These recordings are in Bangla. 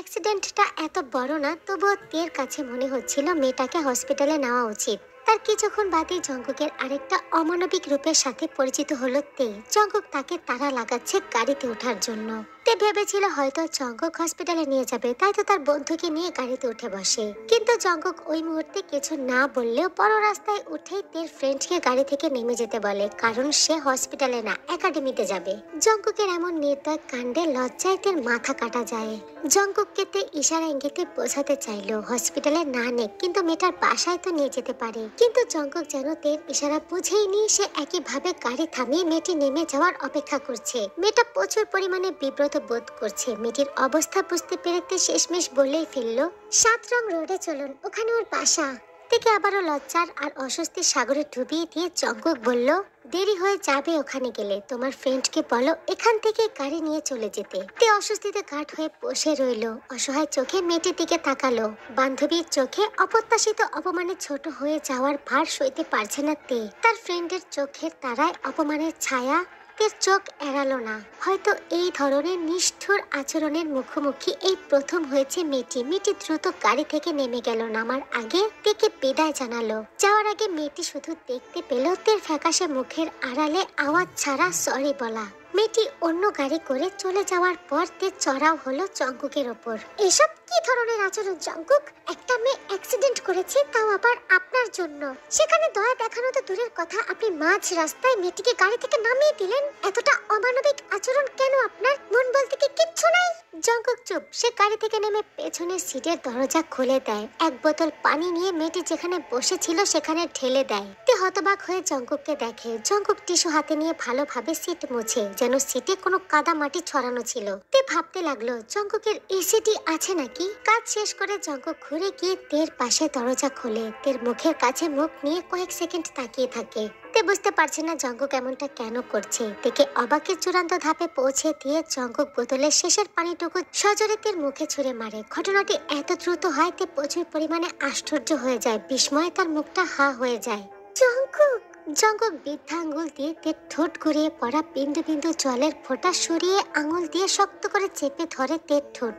অ্যাক্সিডেন্টটা এত বড় না, তবুও তের কাছে মনে হচ্ছিল মেয়েটাকে হসপিটালে নেওয়া উচিত। তার কিছুক্ষণ বাদে জঙ্কুকের আরেকটা অমানবিক রূপের সাথে পরিচিত হলো তে। জঙ্কুক তাকে তাড়া লাগাচ্ছে গাড়িতে ওঠার জন্য। তে ভেবেছিল হয়তো জঙ্কুক হসপিটালে নিয়ে যাবে, তাই তো তার বন্ধুকে নিয়ে গাড়িতে উঠে বসে। কিন্তু জঙ্কুক ওই মুহূর্তে কিছু না বললেও বড় রাস্তায় উঠেই তের ফ্রেন্ডকে গাড়ি থেকে নেমে যেতে বলে, কারণ সে হসপিটালে না একাডেমিতে যাবে। জঙ্কুকের এমন নির্দয় কাণ্ডে লজ্জায় তের মাথা কাটা যায়। জঙ্কুককে তে ইশারা ইঙ্গিতে বোঝাতে চাইলো হসপিটালে না নে, কিন্তু মেয়েটার বাসায় তো নিয়ে যেতে পারে। কিন্তু জঙ্কুক যেন তের ইশারা বুঝেই নি, সে একইভাবে গাড়ি থামিয়ে মেয়েটি নেমে যাওয়ার অপেক্ষা করছে। মেয়েটা প্রচুর পরিমাণে বিব্রত বোধ করছে। মেয়েটির অবস্থা বুঝতে পেরেতে শেষমেশ বলেই ফেললো, 7 রং রোডে চলুন, ওখানে ওর বাসা। থেকে আবারও লজ্জার আর অস্বস্তির সাগরে ডুবিয়ে দিয়ে জঙ্কুক বলল, দেরি হয়ে যাবে ওখানে গেলে, তোমার ফ্রেন্ডকে বলো এখান থেকে গাড়ি নিয়ে চলে যেতে। তে অস্বস্তিতে কাঠ হয়ে বসে রইল, অসহায় চোখে মেয়েটির দিকে তাকালো। বান্ধবীর চোখে অপ্রত্যাশিত অপমানে ছোট হয়ে যাওয়ার ভার সইতে পারছে না তে। তার ফ্রেন্ডের চোখের তারায় অপমানের ছায়া তের চোখ এড়ালো না। হয়তো এই ধরনের নিষ্ঠুর আচরণের মুখোমুখি এই প্রথম হয়েছে মেয়েটি। মেয়েটি দ্রুত গাড়ি থেকে নেমে গেল, নামার আগে তেকে বিদায় জানালো। যাওয়ার আগে মেয়েটি শুধু দেখতে পেল তের ফ্যাকাশে মুখের আড়ালে আওয়াজ ছাড়া সরি বলা। মেয়েটি অন্য গাড়ি করে চলে যাওয়ার পর তে চড়াও হলো জঙ্কুকের ওপর। এসব কি ধরনের আচরণ জঙ্কুক? একটা মেয়ে অ্যাক্সিডেন্ট করেছে, তাও আবার আপনার জন্য। সেখানে দয়া দেখানো তো দূরের কথা, আপনি মাঝ রাস্তায় মেয়েটিকে গাড়ি থেকে নামিয়ে দিলেন। এতটা অমানবিক আচরণ কেন আপনার? মন বলতে কি কিচ্ছু নাই? জঙ্কুক চুপ। সে গাড়ি থেকে নেমে পেছনের সিটের দরজা খুলে দেয়। এক বোতল পানি নিয়ে মেয়েটি যেখানে বসেছিল সেখানে ঢেলে দেয়। তে হতবাক হয়ে জঙ্কুককে দেখে। জঙ্কুক টিস্যু হাতে নিয়ে ভালোভাবে সিট মুছে, যেন সিটে কোনো কাদা মাটি ছড়ানো ছিল। তে ভাবতে লাগলো জঙ্কুকের এসিডি আছে নাকি। কাজ শেষ করে জঙ্কুক ঘুরে গিয়ে তের পাশে দরজা খোলে। তের মুখের কাছে মুখ নিয়ে কয়েক সেকেন্ড তাকিয়ে থাকে। তে বুঝতে পারছে না জঙ্কুক এমনটা কেন করছে। তেকে অবাকের চূড়ান্ত ধাপে পৌঁছে দিয়ে জঙ্কুক বোতলের শেষের পানিটুকু সজোরে তের মুখে ছুঁড়ে মারে। ঘটনাটি এত দ্রুত হয় তে প্রচুর পরিমাণে আশ্চর্য হয়ে যায়। বিস্ময়ে তার মুখটা হা হয়ে যায়। জঙ্কুক! জঙ্কুক বৃদ্ধা আঙ্গুল দিয়ে তের ঠোঁট ঘুরিয়ে পড়া বিন্দু বিন্দু জলের ফোঁটা সরিয়ে আঙুল দিয়ে শক্ত করে চেপে ধরে তের ঠোঁট।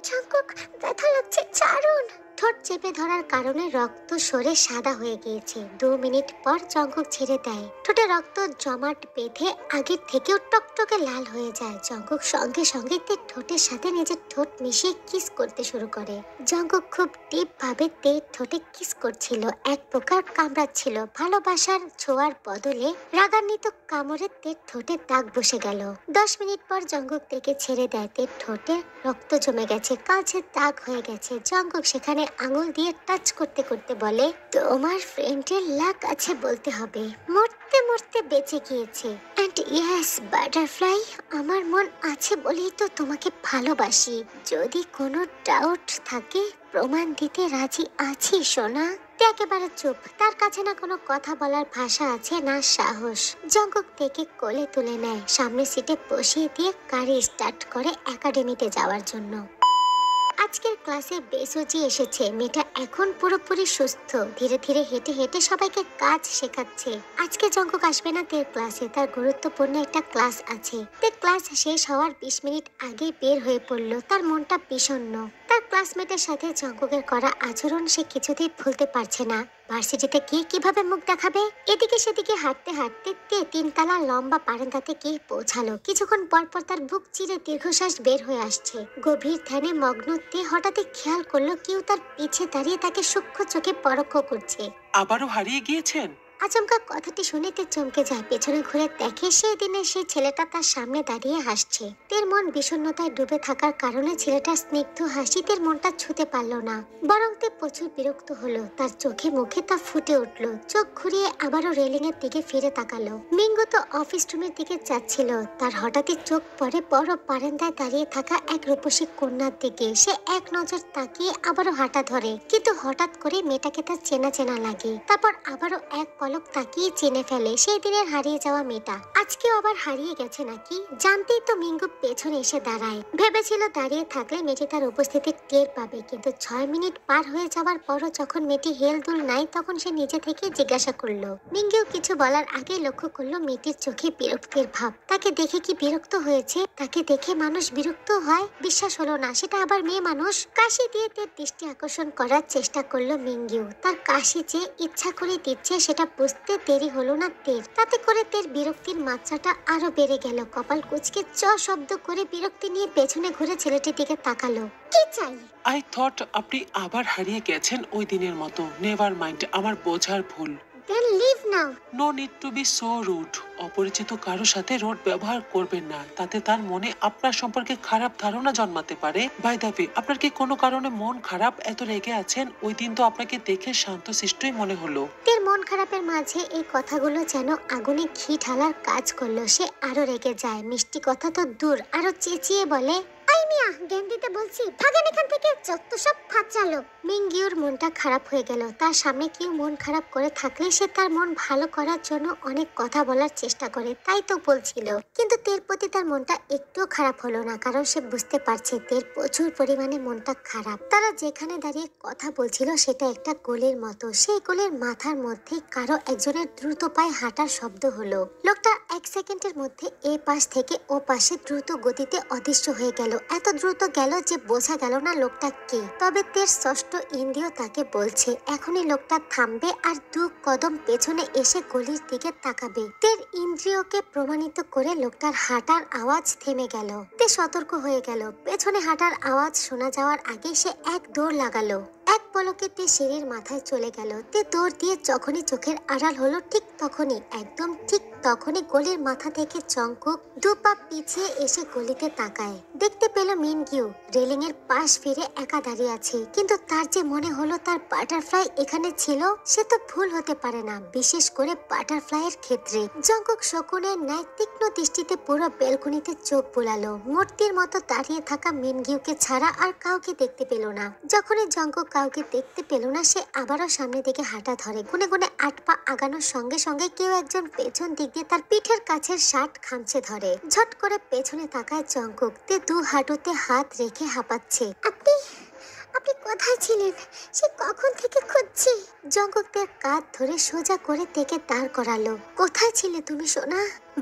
জঙ্কুক, ব্যথা লাগছে, ছাড়ুন। ঠোঁট চেপে ধরার কারণে রক্ত সরে সাদা হয়ে গিয়েছে। 2 মিনিট পর জঙ্কুক ছেড়ে দেয়। ঠোঁটে রক্ত জমাট বেঁধে আগের থেকেও টকটকে লাল হয়ে যায়। জঙ্কুক সঙ্গে সঙ্গে তের ঠোঁটের সাথে নিজের ঠোঁট মিশিয়ে কিস করতে শুরু করে। জঙ্কুক খুব ডিপ ভাবে তের ঠোঁটে কিস করছিল, এক প্রকার কামড়াচ্ছিল। ভালোবাসার ছোঁয়ার বদলে রাগান্বিত কামড়ে তের ঠোঁটে দাগ বসে গেল। 10 মিনিট পর জঙ্কুক তেকে ছেড়ে দেয়। তের ঠোঁটে রক্ত জমে গেছে, কাছে দাগ হয়ে গেছে। জঙ্কুক সেখানে আঙুল দিয়ে টাচ করতে করতে বলে, তোমার ফ্রেন্ডের লাক আছে বলতে হবে, মরতে মরতে বেঁচে গিয়েছে। এন্ড ইয়েস বাটারফ্লাই, আমার মন আছে বলেই তো তোমাকে ভালোবাসি। যদি কোনো ডাউট থাকে প্রমাণ দিতে রাজি আছি সোনা। একেবারে চুপ। তার কাছে না কোনো কথা বলার ভাষা আছে না সাহস। জঙ্কুক থেকে কোলে তুলে নেয়, সামনে সিটে বসিয়ে দিয়ে গাড়ি স্টার্ট করে একাডেমিতে যাওয়ার জন্য। আজকের ক্লাসে বেসুজি এসেছে। মেয়েটা এখন পুরোপুরি সুস্থ। ধীরে ধীরে হেঁটে হেঁটে সবাইকে কাজ শেখাচ্ছে। আজকে জঙ্কুক আসবে না তের ক্লাসে, তার গুরুত্বপূর্ণ একটা ক্লাস আছে। তে ক্লাস শেষ হওয়ার 20 মিনিট আগেই বের হয়ে পড়লো। তার মনটা বিষণ্ণ। তার ক্লাসমেটের সাথে জঙ্কুকের করা আচরণ সে কিছুতেই ভুলতে পারছে না। ভার্সিটিতে গিয়ে কিভাবে মুখ দেখাবে? এদিকে সেদিকে হাঁটতে হাঁটতে তে 3 তলা লম্বা বারান্দাতে গিয়ে পৌঁছালো। কিছুক্ষণ পর পর তার বুক চিরে দীর্ঘশ্বাস বের হয়ে আসছে। গভীর ধ্যানে মগ্ন তে হঠাৎই খেয়াল করলো কেউ তার পিছে দাঁড়িয়ে তাকে সূক্ষ্ম চোখে পরখ করছে। আবারও হারিয়ে গিয়েছেন? আচমকা কথাটি শুনে তে চমকে যায়। পেছনে ঘুরে দেখে সেই দিনের সেই ছেলেটা তার সামনে দাঁড়িয়ে হাসছে। তের মন বিষণ্ণতায় ডুবে থাকার কারণে ছেলেটার স্নিগ্ধ হাসি তের মনটা ছুঁতে পারলো না। বরং তে প্রচুর বিরক্ত হলো। তার চোখে মুখে তা ফুটে উঠলো। চোখ ঘুরিয়ে আবারও রেলিং এর দিকে ফিরে তাকালো। মিঙ্গু তো অফিস রুমের দিকে যাচ্ছিল। তার হঠাৎই চোখ পড়ে বড় বারান্দায় দাঁড়িয়ে থাকা এক রূপসী কন্যার দিকে। সে এক নজর তাকিয়ে আবারও হাঁটা ধরে, কিন্তু হঠাৎ করে মেয়েটাকে তার চেনা চেনা লাগে। তারপর আবারও এক পলক পলক তাকিয়ে চিনে ফেলে সেই দিনের হারিয়ে যাওয়া মেয়েটা আজকেও আবার হারিয়ে গেছে নাকি। জানতেই তো মিঙ্গু পেছনে এসে দাঁড়ায়। ভেবেছিল দাঁড়িয়ে থাকলে মেয়েটি তার উপস্থিতি টের পাবে, কিন্তু 6 মিনিট পার হয়ে যাওয়ার পরও যখন মেয়েটি হেলদুল নাই তখন সে নিজে থেকে জিজ্ঞাসা করলো। মিঙ্গু কিছু বলার আগে লক্ষ্য করলো মেয়েটির চোখে বিরক্তির ভাব। তাকে দেখে কি বিরক্ত হয়েছে? তাকে দেখে মানুষ বিরক্ত হয়? বিশ্বাস হলো না, সেটা আবার মেয়ে মানুষ। কাশি দিয়ে তার দৃষ্টি আকর্ষণ করার চেষ্টা করলো মিঙ্গু। তার কাশি যে ইচ্ছা করে দিচ্ছে সেটা বুঝতে দেরি হলো না তের। তাতে করে তের বিরক্তির মাত্রাটা আরো বেড়ে গেল। কপাল কুঁচকে চ শব্দ করে বিরক্তি নিয়ে পেছনে ঘুরে ছেলেটির দিকে তাকালো। কি চাই? আই থট আপনি আবার হারিয়ে গেছেন ওই দিনের মতো। নেভার মাইন্ড, আমার বোঝার ভুল। Then leave now. No need to be so rude. অপরিচিত কারোর সাথে রোড ব্যবহার করবেন না, তাতে তার মনে আপনার সম্পর্কে খারাপ ধারণা জন্মাতে পারে। বাই দ্য ওয়ে, আপনার কি কোনো কারণে মন খারাপ? এত রেগে আছেন? ওই দিন তো আপনাকে দেখে শান্তশিষ্টই মনে হলো। তের মন খারাপের মাঝে এই কথাগুলো যেন আগুনে ঘি ঢালার কাজ করলো। সে আরো রেগে যায়। মিষ্টি কথা তো দূর, আরো চেঁচিয়ে বলে, আই মিয়া, জ্ঞান দিতে বলছি, ভাগেন এখান থেকে, যত সব ফাচালো। মিঙ্গিউর মনটা খারাপ হয়ে গেল। তার সামনে কেউ মন খারাপ করে থাকলে সে তার মন ভালো করার জন্য অনেক কথা বলার চেষ্টা করে, তাই তো বলছিল। কিন্তু তের প্রতি তার মনটা একটুও খারাপ হলো না, কারণ সে বুঝতে পারছে তের প্রচুর পরিমাণে মনটা খারাপ। তারা যেখানে দাঁড়িয়ে কথা বলছিল সেটা একটা গলির মতো। সেই গলির মাথার মধ্যে কারো একজনের দ্রুত পায়ে হাঁটার শব্দ হলো। লোকটা 1 সেকেন্ডের মধ্যে এ পাশ থেকে ও পাশে দ্রুত গতিতে অদৃশ্য হয়ে গেল। এত দ্রুত গেল যে বোঝা গেল না লোকটা কে। তবে তের ষষ্ঠ ইন্দ্রিয় তাকে বলছে এখনই লোকটা থামবে আর 2 কদম পেছনে এসে গলির দিকে তাকাবে। তের ইন্দ্রিয়কে প্রমাণিত করে লোকটার হাঁটার আওয়াজ থেমে গেল। তে সতর্ক হয়ে গেল। পেছনে হাঁটার আওয়াজ শোনা যাওয়ার আগে সে এক দৌড় লাগালো। এক পলকে তে সিঁড়ির মাথায় চলে গেল। তে দৌড় দিয়ে যখনই চোখের আড়াল হলো ঠিক তখনই, একদম ঠিক তখনই গলির মাথা থেকে জঙ্কুক 2 পা পিছিয়ে এসে গলিতে তাকায়। দেখতে পেল মিনগিউ রেলিং এর পাশ ফিরে একা দাঁড়িয়ে আছে। কিন্তু তার যে মনে হলো তার বাটারফ্লাই এখানে ছিল, সে তো ভুল হতে পারে না, বিশেষ করে বাটারফ্লাই এর ক্ষেত্রে। জঙ্কুক শকুনের ন্যায় তীক্ষ্ণ দৃষ্টিতে পুরো বেলকুনিতে চোখ বুলালো। মূর্তির মতো দাঁড়িয়ে থাকা মিনগিউকে ছাড়া আর কাউকে দেখতে পেল না। যখনই জঙ্কুক কাউকে দেখতে পেল না, সে আবারও সামনের দিকে হাঁটা ধরে। গুনে গুনে 8 পা আগানোর সঙ্গে সঙ্গে কেউ একজন পেছন দিক দিয়ে তার পিঠের কাছের শার্ট খামচে ধরে। ঝট করে পেছনে তাকায় জঙ্কুক। তে 2 হাঁটুতে হাত রেখে হাঁপাচ্ছে। আপনি কোথায় ছিলেন? সে কখন থেকে খুঁজছি। জঙ্কুক তার কাঁধ ধরে সোজা করে তেকে দাঁড় করালো। কোথায় ছিলে তুমি সোনা?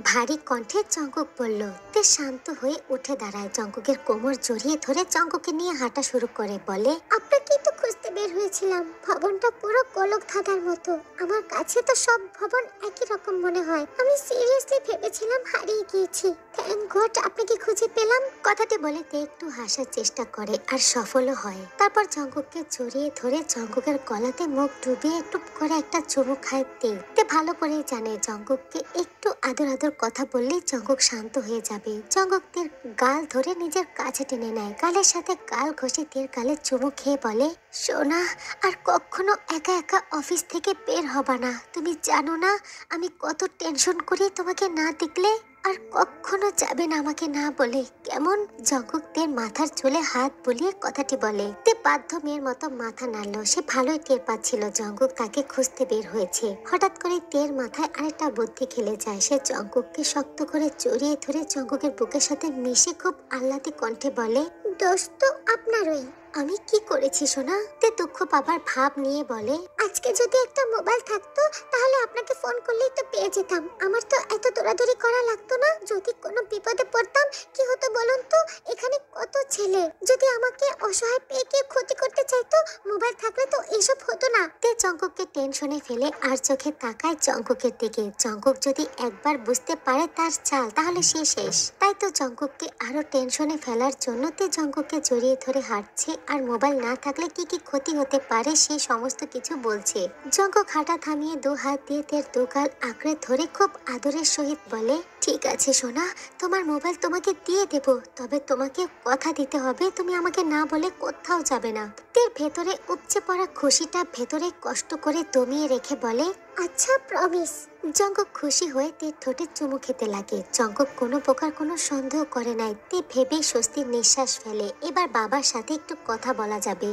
ভারী কণ্ঠে জঙ্কুক বলল। তে শান্ত হয়ে উঠে দাঁড়ায়। জঙ্কুকের কোমর জড়িয়ে ধরে জঙ্কুকে নিয়ে হাঁটা শুরু করে। বলে, আপনাকেই তো খুঁজতে বের হয়েছিলাম। ভবনটা পুরো গোলক ধাঁধার মতো। আমার কাছে তো সব ভবন একই রকম মনে হয়। আমি সিরিয়াসলি ভেবেছিলাম হারিয়ে গিয়েছি। থ্যাংক গড আপনাকে খুঁজে পেলাম। কথাটি বলে তে একটু হাসার চেষ্টা করে আর সফলও হয়। তারপর জঙ্কুককে জড়িয়ে ধরে জঙ্কুকের গলাতে মুখ ডুবিয়ে একটু করে একটা চুমু খায় তে। তে ভালো করেই জানে জঙ্কুককে একটু আদর আদর কথা বললেই জঙ্কুক শান্ত হয়ে যাবে। জঙ্কুক তের গাল ধরে নিজের কাছে টেনে নেয়। গালের সাথে গাল ঘষে তের গালে চুমু খেয়ে বলে, সোনা, আর কখনো একা একা অফিস থেকে বের হবা না। তুমি জানো না আমি কত টেনশন করি তোমাকে না দেখলে। আর কখনো যাবে না আমাকে না বলে, কেমন? জঙ্কুক তের মাথার চুলে হাত বুলিয়ে কথাটি বলে। তে বাধ্য মেয়ের মতো মাথা নাড়ল। সে ভালোই টের পাচ্ছিল জঙ্কুক তাকে খুঁজতে বের হয়েছে। হঠাৎ করে তের মাথায় আরেকটা বুদ্ধি খেলে যায়। সে জঙ্কুককে শক্ত করে জড়িয়ে ধরে জঙ্কুকের বুকের সাথে মিশে খুব আহ্লাদে কণ্ঠে বলে, দোষ তো আপনারই। আমি কি করেছি সোনা? তে দুঃখ পাবার ভাব নিয়ে বলে, আজকে যদি একটা মোবাইল থাকতো তাহলে আপনাকে ফোন করলেই তো পেয়ে যেতাম। আমার তো এত দৌড়াদৌড়ি করা লাগতো না। যদি কোনো বিপদে পড়তাম কি হতো বলুন তো? এখানে কত ছেলে, যদি আমাকে অসহায় পেয়ে কেউ ক্ষতি করতে চাইতো, মোবাইল থাকলে তো এসব হতো না। তে জঙ্কুককে টেনশনে ফেলে আর চোখে তাকায় জঙ্কুকের দিকে। জঙ্কুক যদি একবার বুঝতে পারে তার চাল, তাহলে সে শেষ। তাই তো জঙ্কুককে আরো টেনশনে ফেলার জন্য তে জঙ্কুককে জড়িয়ে ধরে হাঁটছে আর মোবাইল না থাকলে কি কি ক্ষতি হতে পারে সেই সমস্ত কিছু বলছে। জঙ্কুক হাঁটা থামিয়ে 2 হাত দিয়ে তের 2 গাল আঁকড়ে ধরে খুব আদরের সহিত বলে, ঠিক আছে সোনা, তোমার মোবাইল তোমাকে দিয়ে দেব, তবে তোমাকে কথা দিতে হবে তুমি আমাকে না বলে কোথাও যাবে না। তের ভেতরে উপচে পড়া খুশিটা ভেতরে কষ্ট করে দমিয়ে রেখে বলে, আচ্ছা প্রমিস। জঙ্কুক খুশি হয়ে তের ঠোঁটে চুমু খেতে লাগে। জঙ্কুক কোনো প্রকার কোনো সন্দেহ করে নাই। তে ভেবেই স্বস্তির নিঃশ্বাস ফেলে। এবার বাবার সাথে একটু কথা বলা যাবে।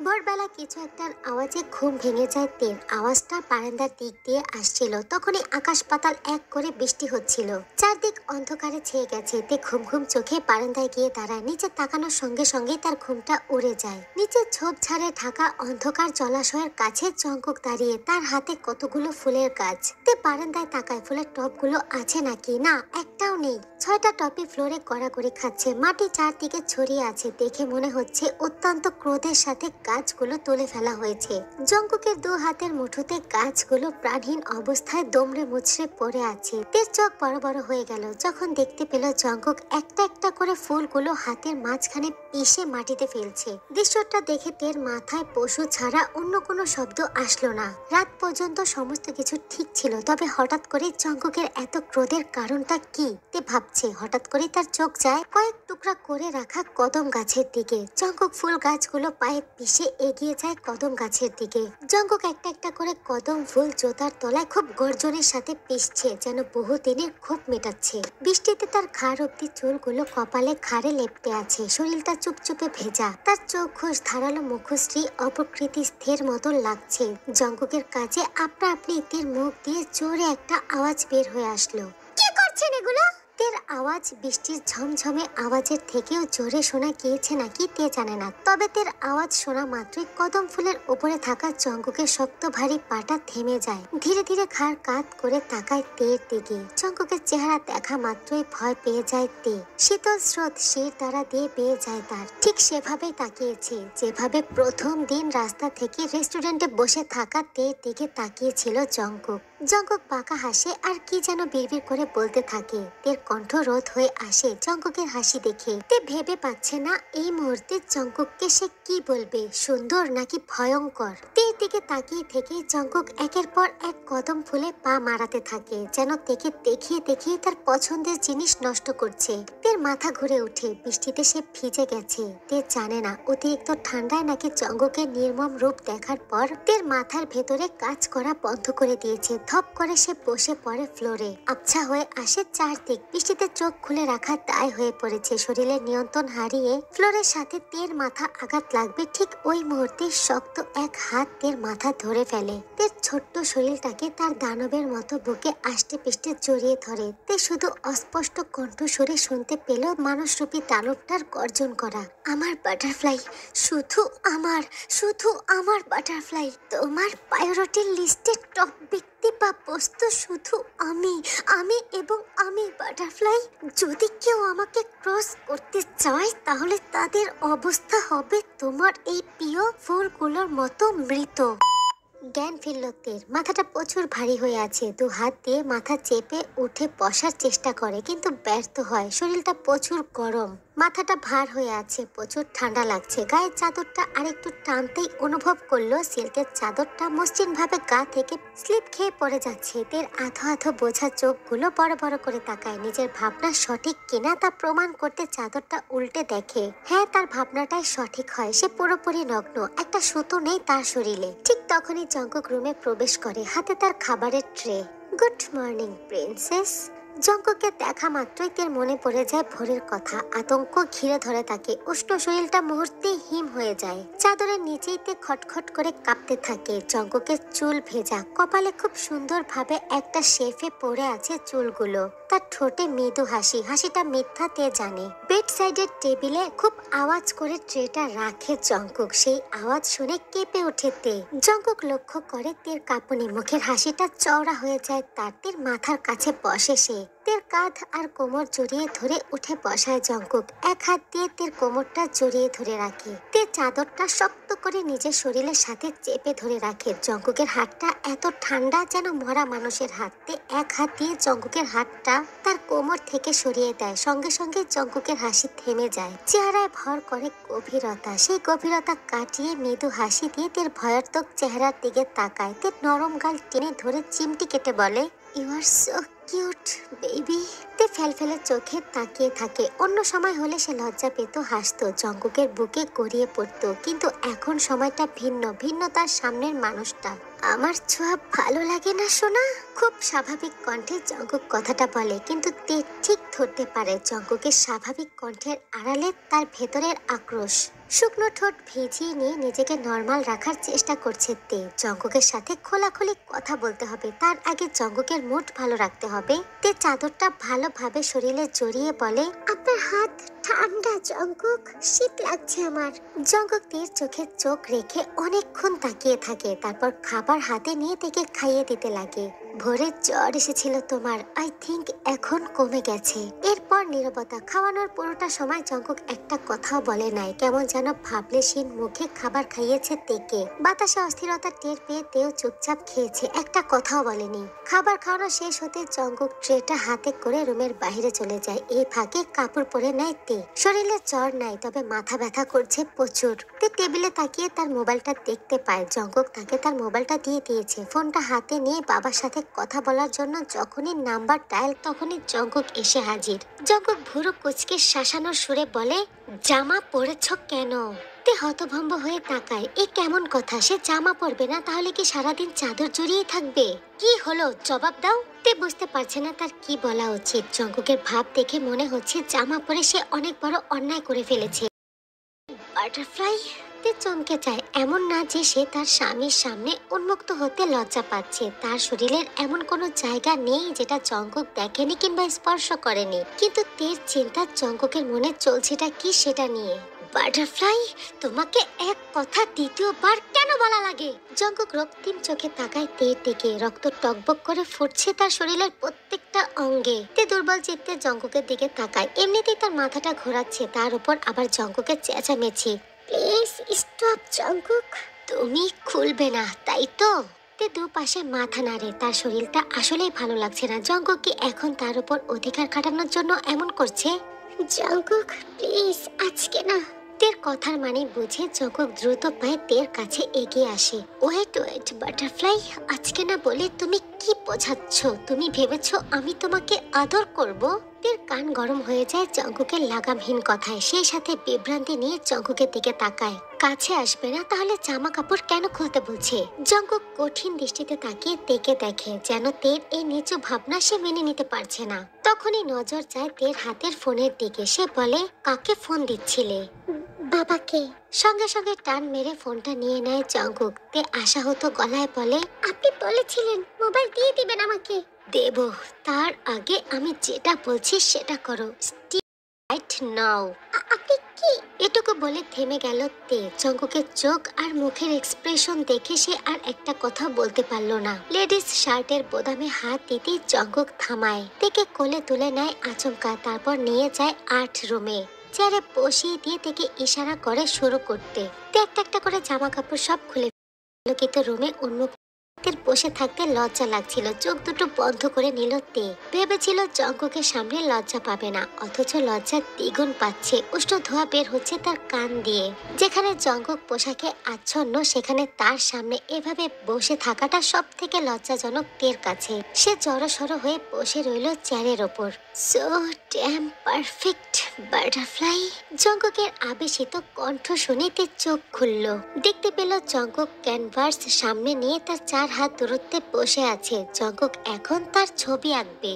ভোরবেলা কিছু একটার আওয়াজে ঘুম ভেঙে যায় তের। আওয়াজটা বারান্দার দিক দিয়ে আসছিল। তখনই আকাশ পাতাল এক করে বৃষ্টি হচ্ছিল। চারদিক অন্ধকারে ছেয়ে গেছে। তে ঘুম ঘুম চোখে বারান্দায় গিয়ে দাঁড়ায়। নিচে তাকানোর সঙ্গে সঙ্গেই তার ঘুমটা উড়ে যায়। নিচে ঝোপঝাড়ে ঢাকা অন্ধকার জলাশয়ের কাছে জঙ্কুক দাঁড়িয়ে, তার হাতে কতগুলো ফুলের গাছ। তে বারান্দায় তাকায় ফুলের টবগুলো আছে নাকি। না, একটাও নেই। 6টা টপি ফ্লোরে কড়াকড়ি খাচ্ছে। মাটি চারদিকে ছড়িয়ে আছে। দেখে মনে হচ্ছে অত্যন্ত ক্রোধের সাথে গাছগুলো তুলে ফেলা হয়েছে। জঙ্কুকের 2 হাতের মুঠোতে গাছগুলো প্রাণহীন অবস্থায় দমড়ে মুচড়ে পড়ে আছে। তের চোখ বড় বড় হয়ে গেল যখন দেখতে পেল জঙ্কুক একটা একটা করে ফুলগুলো হাতের মাঝখানে পিষে মাটিতে ফেলছে। দৃশ্যটা দেখে তের মাথায় পশু ছাড়া অন্য কোনো শব্দ আসলো না। রাত পর্যন্ত সমস্ত কিছু ঠিক ছিল, তবে হঠাৎ করে জঙ্কুকের এত ক্রোধের কারণটা কি তে ভাবছে। হঠাৎ করে তার চোখ যায় কয়েক টুকরা করে রাখা কদম গাছের দিকে। জঙ্কুক ফুল গাছগুলো পায়ে পিষে এগিয়ে যায় কদম গাছের দিকে। জঙ্কুক একটা একটা করে কদম ফুল জোতার তলায় খুব গর্জনের সাথে পিষছে, যেন বহুদিনের ক্ষোভ মেটাচ্ছে। বৃষ্টিতে তার ঘাড় অব্দি চুলগুলো কপালে ঘাড়ে লেপ্টে আছে। শরীরটা চুপচুপে ভেজা। তার চোখ ঘোষ ধারালো মুখশ্রী অপকৃতি স্থির মতো লাগছে। জঙ্কুকের কাছে আপনা আপনি তীর মুখ দিয়ে জোরে একটা আওয়াজ বের হয়ে আসলো। কি করছেন এগুলো? তের আওয়াজ বৃষ্টির ঝমঝমে আওয়াজের থেকেও জোরে শোনা গিয়েছে নাকি তে জানে না, তবে তের আওয়াজ শোনা মাত্রই কদম ফুলের উপরে থাকা জঙ্কুকের শক্ত ভারী পাটা থেমে যায়। ধীরে ধীরে ঘাড় কাত করে তাকায় তের দিকে। জঙ্কুকের চেহারা দেখা মাত্রই ভয় পেয়ে যায় তে। শীতল স্রোত শির দ্বারা দিয়ে পেয়ে যায় তার। ঠিক সেভাবেই তাকিয়েছে যেভাবে প্রথম দিন রাস্তা থেকে রেস্টুরেন্টে বসে থাকা তের দিকে তাকিয়েছিল জঙ্কুক। জঙ্কুক বাঁকা হাসে আর কি যেন বিড়বিড় করে বলতে থাকে। তের কণ্ঠ রোধ হয়ে আসে জঙ্কুকের হাসি দেখে। তে ভেবে পাচ্ছে না এই মুহূর্তে জঙ্কুককে সে কি বলবে, সুন্দর নাকি ভয়ঙ্কর। তের দিকে তাকিয়ে থেকে জঙ্কুক একের পর এক কদম ফুলে পা মারাতে থাকে, যেন তেকে দেখিয়ে দেখিয়ে তার পছন্দের জিনিস নষ্ট করছে। তের মাথা ঘুরে ওঠে। বৃষ্টিতে সে ভিজে গেছে। তে জানে না অতিরিক্ত ঠান্ডায় নাকি জঙ্কুকের নির্মম রূপ দেখার পর তের মাথার ভেতরে কাজ করা বন্ধ করে দিয়েছে। ধপ করে সে বসে পড়ে ফ্লোরে। আবছা হয়ে আসে চারদিক। বৃষ্টিতে চোখ খুলে রাখা দায় হয়ে পড়েছে। শরীরের নিয়ন্ত্রণ হারিয়ে ফ্লোরের সাথে তের মাথা আঘাত লাগবে ঠিক ওই মুহূর্তে শক্ত এক হাত তের মাথা ধরে ফেলে। তের ছোট্ট শরীরটাকে তার দানবের মতো বুকে আষ্টে পিষ্টে জড়িয়ে ধরে। তে শুধু অস্পষ্ট কণ্ঠস্বরে শুনতে পেল মানুষরূপী দানবটার গর্জন করা। আমার বাটারফ্লাই, শুধু আমার বাটারফ্লাই। তোমার প্রায়োরিটির লিস্টের টপ ব্যক্তি বা বস্তু শুধু আমি এবং আমি বাটারফ্লাই। যদি কেউ আমাকে ক্রস করতে চায় তাহলে তাদের অবস্থা হবে তোমার এই প্রিয় ফুলগুলোর মতো মৃত। জ্ঞান ফিরল তের। মাথাটা প্রচুর ভারী হয়ে আছে। 2 হাত দিয়ে মাথা চেপে উঠে বসার চেষ্টা করে, কিন্তু ব্যর্থ হয়। শরীরটা প্রচুর গরম, মাথাটা ভার হয়ে আছে, প্রচুর ঠান্ডা লাগছে। গায়ের চাদরটা আরেকটু টানতেই অনুভব করলো সিল্কের চাদরটা মসৃণ ভাবে গা থেকে স্লিপ খেয়ে পড়ে যাচ্ছে। তের আধো আধো বোঝা চোখগুলো বড় বড় করে তাকায়। নিজের ভাবনা সঠিক কিনা তা প্রমাণ করতে চাদরটা উল্টে দেখে। হ্যাঁ, তার ভাবনাটাই সঠিক হয়। সে পুরোপুরি নগ্ন, একটা সুতো নেই তার শরীরে। ঠিক তখনই জঙ্কুক রুমে প্রবেশ করে, হাতে তার খাবারের ট্রে। Good morning princess. জঙ্কুককে দেখা মাত্রই তের মনে পড়ে যায় ভোরের কথা। আতঙ্ক ঘিরে ধরে তাকে। উষ্ণ শরীরটা মুহূর্তে হিম হয়ে যায়। চাদরের নিচেই তে খটখট করে কাঁপতে থাকে। জঙ্কুকের চুল ভেজা, কপালে খুব সুন্দর ভাবে একটা শেফে পড়ে আছে চুলগুলো। তার ঠোঁটে মৃদু হাসি। হাসিটা মিথ্যা তে জানে। বেড সাইডের টেবিলে খুব আওয়াজ করে ট্রেটা রাখে জঙ্কুক। সেই আওয়াজ শুনে কেঁপে ওঠে তে। জঙ্কুক লক্ষ্য করে তের কাঁপুনি। মুখের হাসিটা চওড়া হয়ে যায় তার। তের মাথার কাছে বসে সে। তের কাঁধ আর কোমর জড়িয়ে ধরে উঠে বসায় জঙ্কুক। এক হাত দিয়ে তের কোমরটা জড়িয়ে ধরে রাখে। তে চাদরটা শক্ত করে নিজের শরীরের সাথে চেপে ধরে রাখে। জঙ্কুকের হাতটা এত ঠান্ডা যেন মরা মানুষের হাত। তে এক হাত দিয়ে জঙ্কুকের হাতটা তার কোমর থেকে সরিয়ে দেয়। সঙ্গে সঙ্গে জঙ্কুকের হাসি থেমে যায়। চেহারায় ভর করে গভীরতা। সেই গভীরতা কাটিয়ে মৃদু হাসি দিয়ে তের ভয়ার্থক চেহারার দিকে তাকায়। তের নরম গাল টেনে ধরে চিমটি কেটে বলে, you are so cute baby. তে ফেলফেলে চোখে তাকিয়ে থাকে। অন্য সময় হলে সে লজ্জা পেত, হাসতো, জঙ্কুকের বুকে গড়িয়ে পড়তো, কিন্তু এখন সময়টা ভিন্ন, ভিন্ন তার সামনের মানুষটা। আমার ছোঁয়া ভালো লাগে না সোনা? খুব স্বাভাবিক কণ্ঠে জঙ্কুক কথাটা বলে, কিন্তু তে ঠিক ধরতে পারে জঙ্কুকের স্বাভাবিক কণ্ঠের আড়ালে তার ভেতরের আক্রোশ। শুকনো ঠোঁট ভিজিয়ে নিয়ে নিজেকে নর্মাল রাখার চেষ্টা করছে তে। জঙ্কুকের সাথে খোলাখুলি কথা বলতে হবে, তার আগে জঙ্কুকের মুড ভালো রাখতে হবে। তে চাদরটা ভালোভাবে শরীরে জড়িয়ে বলে, আপনার হাত ঠান্ডা জঙ্কুক, শীত লাগছে আমার। জঙ্কুক তের চোখে চোখ রেখে অনেকক্ষণ তাকিয়ে থাকে, তারপর খাবার হাতে নিয়ে তেকে খাইয়ে দিতে লাগে। ভোরে জ্বর এসেছিল তোমার, আই থিংক এখন কমে গেছে। এরপর নীরবতা। খাওয়ানোর পুরোটা সময় জঙ্কুক একটা কথাও বলে নাই, কেমন যেন ভাবলেশীন মুখে খাবার খাইয়েছে তেকে। বাতাসে অস্থিরতা টের পেয়ে তেও চুপচাপ খেয়েছে, একটা কথাও বলেনি। খাবার খাওয়ানো শেষ হতে জঙ্কুক ট্রেটা হাতে করে রুমের বাইরে চলে যায়। এই ফাঁকে কাপড় পরে নেয় তে। শরীরে জ্বর নাই, তবে মাথা ব্যথা করছে প্রচুর। তে টেবিলে তাকিয়ে তার মোবাইলটা দেখতে পায়। জঙ্কুক তাকে তার মোবাইলটা দিয়ে দিয়েছে। ফোনটা হাতে নিয়ে বাবার সাথে কথা বলার জন্য যখনই নাম্বার ডায়াল, তখনই জঙ্কুক এসে হাজির। জঙ্কুক ভুরু কুচকে শাসানোর সুরে বলে, জামা পরেছ কেন? তে হতভম্ব হয়ে তাকায়। এ কেমন কথা? সে জামা পরবে না, তাহলে কি সারাদিন চাদর জড়িয়ে থাকবে? কি হলো, জবাব দাও। তে বুঝতে পারছে না তার কি বলা উচিত। জঙ্কুকের ভাব দেখে মনে হচ্ছে জামা পরে সে অনেক বড় অন্যায় করে ফেলেছে। বাটারফ্লাই। তে চমকে যায়। এমন না যে সে তার স্বামীর সামনে উন্মুক্ত হতে লজ্জা পাচ্ছে। তার শরীরের এমন কোনো জায়গা নেই যেটা জঙ্কুক দেখেনি কিংবা স্পর্শ করেনি, কিন্তু তের চিন্তা জঙ্কুকের মনে চলছেটা কি সেটা নিয়ে। বাটারফ্লাই, তোমাকে এক কথা দ্বিতীয়বার কেন বলা লাগে? জঙ্কুক রক্তিম চোখে তাকায় তের দিকে। রক্ত টকবক করে ফুটছে তার শরীরের প্রত্যেকটা অঙ্গে। তে দুর্বল চিত্তে জঙ্কুকের দিকে তাকায়। এমনিতেই তার মাথাটা ঘোরাচ্ছে, তার উপর আবার জঙ্কুকের চেঁচামেচি। Please stop Jungkook. তুমি খুলবে না, তাই তো? তে দুপাশে মাথা নাড়ে। তার শরীরটা আসলেই ভালো লাগছে না। জঙ্কুক কি এখন তার উপর অধিকার খাটানোর জন্য এমন করছে? জঙ্কুক প্লিজ, আজকে না। তের কথার মানে বুঝে জঙ্কুক দ্রুত পায়ে তের কাছে এগিয়ে আসে। ওয়েট ওয়েট বাটারফ্লাই, আজকে না বলে তুমি কি বোঝাচ্ছ? তুমি ভেবেছো আমি তোমাকে আদর করব? তের কান গরম হয়ে যায় জঙ্কুকের লাগামহীন কথায়। সেই সাথে বিভ্রান্তি নিয়ে জঙ্কুকের দিকে তাকায়। কাছে আসবে না, তাহলে জামা কাপড় কেন খুলতে বলছে? জঙ্কুক কঠিন দৃষ্টিতে তাকিয়ে তেকে দেখে, যেন তের এই নিচু ভাবনা সে মেনে নিতে পারছে না। তখনই নজর যায় তের হাতের ফোনের দিকে। সে বলে, কাকে ফোন দিচ্ছিলে? বাবাকে। সঙ্গে সঙ্গে টান মেরে ফোনটা নিয়ে নেয় জঙ্কুক। তে আশাহত গলায় বলে, আপনি বলেছিলেন মোবাইল দিয়ে দিবেন আমাকে। দেব, তার আগে আমি যেটা বলছি সেটা করো। Right now. আপনি কি? এটুকু বলে থেমে গেল তে। জঙ্কুকের চোখ আর মুখের এক্সপ্রেশন দেখে সে আর একটা কথা বলতে পারলো না। লেডিস শার্টের বোতামে হাত দিতেই জঙ্কুক থামায়। তেকে কোলে তুলে নেয় আচমকা, তারপর নিয়ে যায় আর্ট রুমে। চেয়ারে বসিয়ে দিয়ে থেকে ইশারা করে শুরু করতে। তে একটা একটা করে জামা কাপড় সব খুলে কিন্তু রুমে উন্মুক্ত বসে থাকতে লজ্জা লাগছিল। চোখ দুটো বন্ধ করে নিল তে। ভেবেছিল জঙ্কুকের সামনে লজ্জা পাবে না, অথচ লজ্জা দ্বিগুণ পাচ্ছে। উষ্ণ ধোঁয়া বের হচ্ছে তার কান দিয়ে। যেখানে জঙ্কুক পোশাকে আচ্ছন্ন, সেখানে তার সামনে এভাবে বসে থাকাটা সব থেকে লজ্জাজনক তের কাছে। সে জড়সড় হয়ে বসে রইল চেয়ারের ওপর। So damn perfect butterfly. জঙ্কুকের আবেশিত কণ্ঠ শুনে তে চোখ খুলল। দেখতে পেল জঙ্কুক ক্যানভাস সামনে নিয়ে তার 4 হাত দূরত্বে বসে আছে। জঙ্কুক এখন তার ছবি আঁকবে।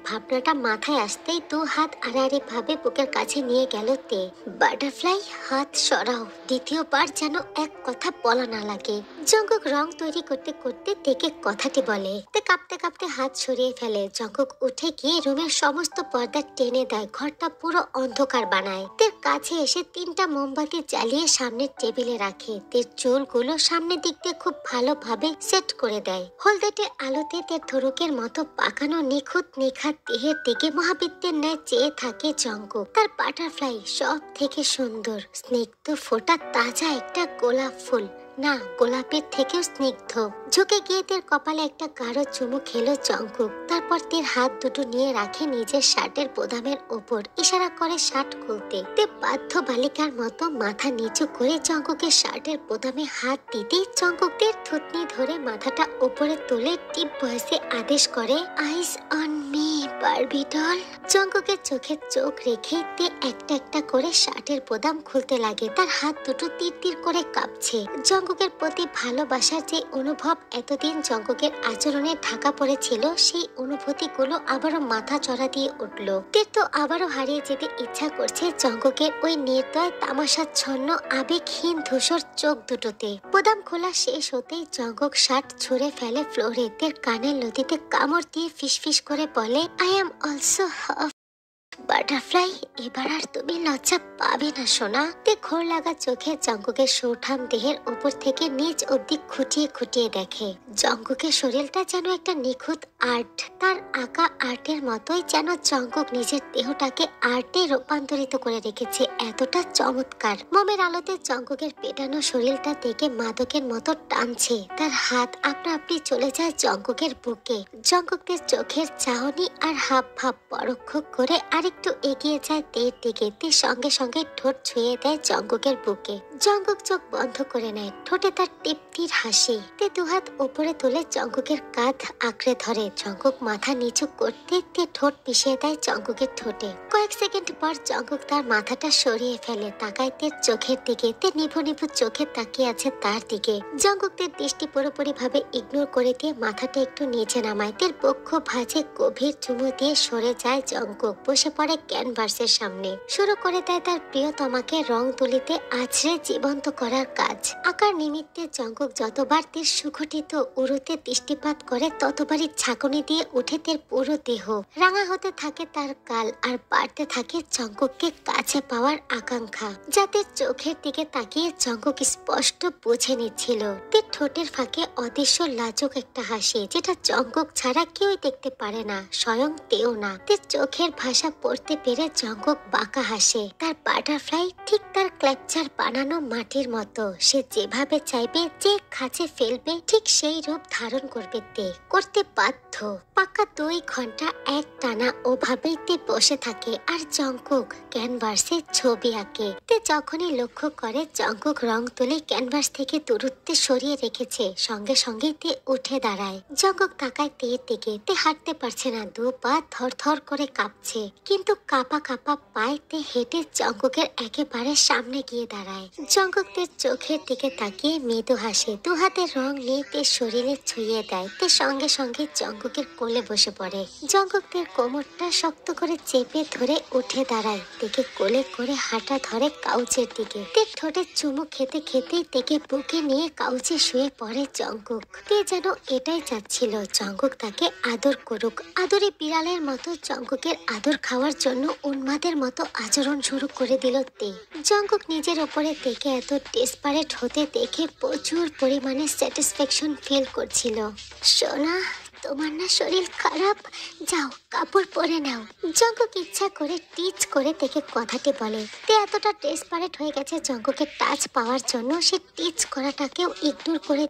ভাবনাটা মাথায় আসতেই 2 হাত আড়াআড়ি ভাবে বুকের কাছে নিয়ে গেল তে। বাটারফ্লাই, হাত সরাও, দ্বিতীয়বার যেন এক কথা বলা না লাগে। জঙ্কুক রং তৈরি করতে করতে তেকে কথাটি বলে। তে কাঁপতে কাঁপতে হাত সরিয়ে ফেলে। জঙ্কুক উঠে গিয়ে রুমের সমস্ত পর্দা টেনে দেয়, ঘরটা পুরো অন্ধকার বানায়। তের কাছে এসে 3টা মোমবাতি জ্বালিয়ে সামনের টেবিলে রাখে। তের চুলগুলো সামনের দিক দিয়ে খুব ভালোভাবে সেট করে দেয়। হলদেটে আলোতে তের ধনুকের মতো পাকানো নিখুঁত নিখাত দেহের দিকে মহাবীরের ন্যায় চেয়ে থাকে জঙ্কুক। তার বাটারফ্লাই সব থেকে সুন্দর, স্নিগ্ধ ফোটা তাজা একটা গোলাপ ফুল। না, গোলাপের থেকেও স্নিগ্ধ। ঝুঁকে গিয়ে তের কপালে একটা গাঢ় চুমু খেলো জঙ্কুক। তারপর তের হাত দুটো নিয়ে রাখে নিজের শার্টের বোতামের ওপর, ইশারা করে শার্ট খুলতে। তে বাধ্য বালিকার মতো মাথা নিচু করে জঙ্কুকের শার্টের বোতামে হাত দিতেই জঙ্কুক তের থুতনি ধরে মাথাটা উপরে তুলে টিপ ভয়েসে আদেশ করে, eyes on me Barbie doll. জঙ্কুকের চোখে চোখ রেখে তে একটা একটা করে শার্টের বোতাম খুলতে লাগে। তার হাত দুটো তীর তীর করে কাঁপছে। জঙ্কুকের প্রতি ভালোবাসার যে অনুভব এতদিন জঙ্কুকের আচরণে ঢাকা পড়েছিল, সেই অনুভূতিগুলো আবারও মাথা চড়া দিয়ে উঠল। তের তো আবারও হারিয়ে যেতে ইচ্ছা করছে জঙ্কুকের ওই নির্দয় তামাশাচ্ছন্ন আবেগহীন ধূসর চোখ দুটোতে। বোতাম খোলা শেষ হতেই জঙ্কুক শার্ট ছুঁড়ে ফেলে ফ্লোরে। তের কানের লতিতে কামড় দিয়ে ফিসফিস করে বলে, আই এম অলসো বাটারফ্লাই। এবার আর তুমি লজ্জা পাবে না সোনা। তে ঘোর লাগা চোখে জঙ্কুকের সৌঠাম দেহের উপর থেকে নিচ অব্দি খুঁটিয়ে খুঁটিয়ে দেখে। জঙ্কুকের শরীরটা যেন একটা নিখুঁত আর্ট। তার আঁকা আর্টের মতোই যেন জঙ্কুক নিজের দেহটাকে আর্টে রূপান্তরিত করে রেখেছে, এতটা চমৎকার। মোমের আলোতে জঙ্কুকের পেটানো শরীরটা থেকে মাদকের মতো টানছে। তার হাত আপনা আপনি চলে যায় জঙ্কুকের বুকে। জঙ্কুকের চোখের চাহনি আর হাব ভাব পরোক্ষ করে আরেকটু এগিয়ে যায় তের দিকে। তে সঙ্গে সঙ্গে ঠোঁট ছুঁয়ে দেয় জঙ্কুকের বুকে। জঙ্কুক চোখ বন্ধ করে নেয়, ঠোঁটে তার তৃপ্তির হাসি। তে দুহাত উপরে তুলে জঙ্কুকের কাঁধ আঁকড়ে ধরে। জঙ্কুক মাথা নিচু করতে তে ঠোঁট মিশিয়ে দেয় জঙ্কুকের ঠোঁটে। কয়েক সেকেন্ড পর জঙ্কুক তার মাথাটা সরিয়ে ফেলে, তাকায় তের চোখের দিকে। তে নিভু নিভু চোখে তাকিয়ে আছে তার দিকে। জঙ্কুক তের দৃষ্টি পুরোপুরি ভাবে ইগনোর করে দিয়ে মাথাটা একটু নিচে নামায়। তের বক্ষ ভাঁজে গভীর চুমু দিয়ে সরে যায় জঙ্কুক। বসে পড়ে ক্যানভাসের সামনে, শুরু করে দেয় তার প্রিয়তমাকে রং তুলিতে আছড়ে জীবন্ত করার কাজ। আকার নিমিত্তে জঙ্কুক যতবার তের সুগঠিত উরুতে দৃষ্টিপাত করে, ততবারই ঝাঁকুনি দিয়ে উঠে তের পুরো দেহ। রাঙা হতে থাকে তার গাল, আর বাড়তে থাকে জঙ্কুককে কাছে পাওয়ার আকাঙ্ক্ষা। যাতে চোখের দিকে তাকিয়ে জঙ্কুক স্পষ্ট বুঝে নিচ্ছিল তের ঠোঁটের ফাঁকে অদৃশ্য লাজুক একটা হাসি, যেটা জঙ্কুক ছাড়া কেউই দেখতে পারে না, স্বয়ং তেও না। তের চোখের ভাষা পড়তে পেরে জঙ্কুক বাঁকা হাসে। তার বাটারফ্লাই ঠিক তার ক্ল্যাপচার বানানো মাটির মতো। সে যেভাবে চাইবে, যে খাঁচে ফেলবে, ঠিক সেই রূপ ধারণ করবে তে, করতে বাধ্য। পাক্কা 2 ঘন্টা এক টানা ওভাবেই তে বসে থাকে আর জঙ্কুক ক্যানভাসে ছবি আঁকে। তে যখনই লক্ষ্য করে জঙ্কুক রং তুলে ক্যানভাস থেকে দূরত্বে সরিয়ে রেখেছে, সঙ্গে সঙ্গে তে উঠে দাঁড়ায়। জঙ্কুক তাকায় তের দিকে। তে হাঁটতে পারছে না, 2 পা থর থর করে কাঁপছে। কিন্তু কাঁপা কাঁপা পায়ে তে হেঁটে জঙ্কুকের একেবারে সামনে গিয়ে দাঁড়ায়। জঙ্কুক তের চোখের দিকে তাকিয়ে মৃদু হাসে, 2 হাতের রং নিয়ে তের শরীরে ছুঁয়ে দেয়। তে সঙ্গে সঙ্গে জঙ্কুকের কোলে বসে পড়ে। জঙ্কুক তের কোমরটা শক্ত করে চেপে ধরে উঠে দাঁড়ায়। তেকে কোলে করে হাঁটা ধরে কাউচের দিকে। তের ঠোঁটে চুমু খেতে খেতেই তেকে বুকে নিয়ে কাউচে শুয়ে পড়ে জঙ্কুক। তে যেন এটাই চাচ্ছিল, জঙ্কুক তাকে আদর করুক। আদরে বিড়ালের মতো জঙ্কুকের আদর খাওয়ার জন্য উন্মাদের মতো আচরণ শুরু করে দিল তে। জঙ্কুক নিজের ওপরে তেকে এত ডেসপারেট হতে দেখে প্রচুর পরিমাণে স্যাটিসফ্যাকশন ফিল করছিল। সোনা, তোমার না শরীর খারাপ, যাও কাপড় পরে নাও। জঙ্কুক ইচ্ছা করে টিচ করে তেকে কথাটি বলে। তে এতটা ডেসপারেট হয়ে গেছে জঙ্কুকের টাচ পাওয়ার জন্য, সে টিচ করাটাকেও ইগনোর করে